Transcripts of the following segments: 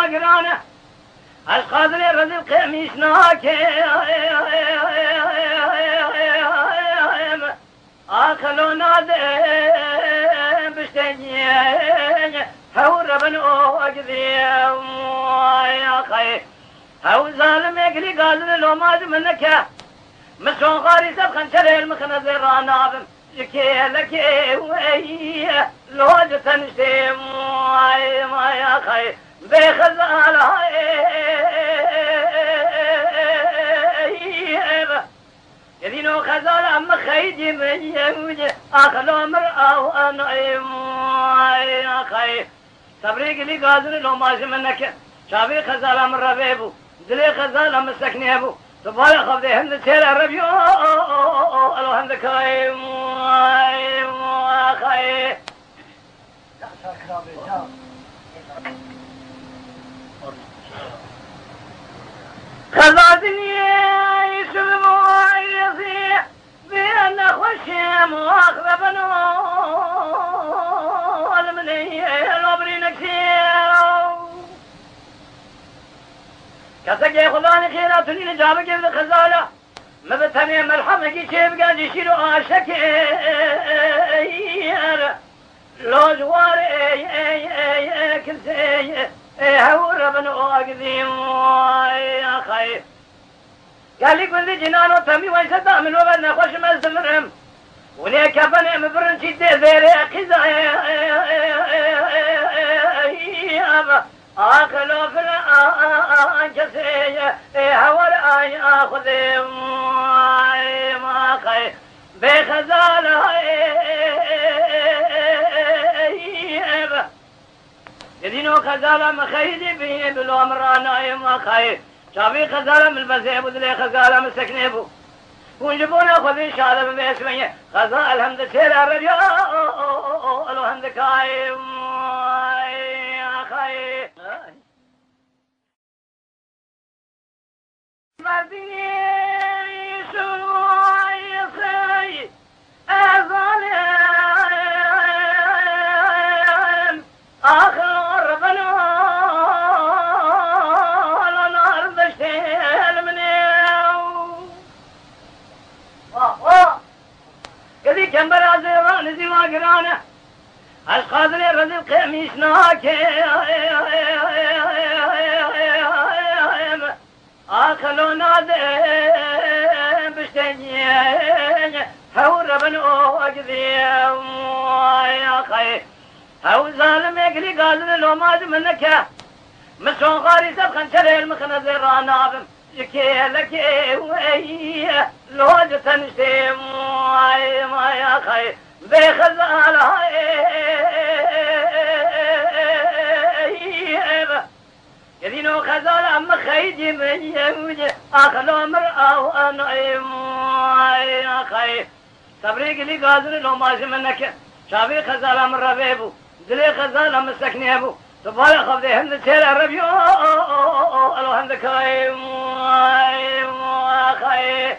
واقرانه القادر رزق قميصناك آخلو نادم بشتني هو ربن أقذي يا خي هو ظالم يقلي قادر لو ماد منك مسون غاري سبخن شري المخنة زرانا بم يكي لكي وي لو جتنشي ما يا خي بخزال يدينو خزال أما خيدي من يوجي أخلو مرأة وأنعيم يا خي تبريق لي قادر لو ماشي منك شابي خزال من ربيبو دلي خزال من سكنيبو تبالي خفضي هند سير الربيو ألو هند كايم يا خي خذتني يسلم ويصيح بأن خشم وأخذ بنول من الأبر نكسير كسك خذاني خيراتني نجابك ابن خزالة ما بتني مرحمك شيب قاعد يشيلوا عاشك لو جوار كل شيء هو ربنا أقدم يا خير قال لي كل جنان وتمي ويسد من وبنا خوش ما استمرهم وليك بني مبرن شد ذيري قزا أكلوا في الأنجسي هو الآي أخذهم ما خير بخزالة يدينو خزالة مخيدي بيه بالأمر نايم خير شابي خزالة من البزيب ودلي خزالة من سكنيبو ونجبونا خذي شالة باسمية خزالة الحمد سير الرجاء الحمد كايم يا خير مرديني يسوع يسوع أظالم آخر ربنا على نار بشتيل منيو قدي كم برازيران زي واقرانه القادر رزق قميصناك آخلو نادم بشتني هو ربن أقذي يا خي هو ظالم يقلي قادر لو ماد منك مسون غاري سبخن شري المخنة زرانا بم يكي لكي وي لو جتنشي ما يا خي بخزال يدينو خزال أما خيدي من يوجي أخلو مرأة وأنعيم يا خي تبريق لي قادر لو ماشي منك شابي خزال من ربيبو دلي خزال من سكنيبو تبالي خفضي هند سير الربيو ألو هند كايم يا خي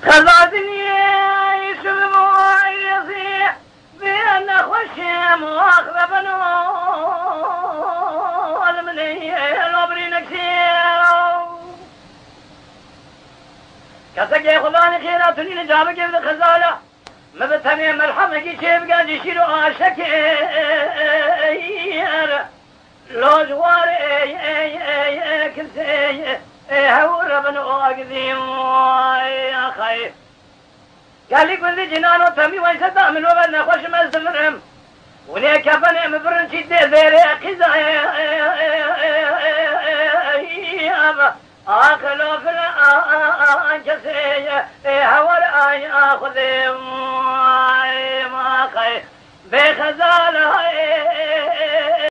خذتني يسلم ويصيح بأن خشم وأخذ بنول من الأبر نكسير كسك خذاني خيراتني نجابك ابن خزالة ما بتني مرحمك شيب قاعد يشيلوا عاشك لو جوار كل شيء هو ربنا أقذي يا خير قال لي كل جنان وتمي ويسد من وبنا خوش ما استمرهم وليك بني مبرن شد ذيري قزا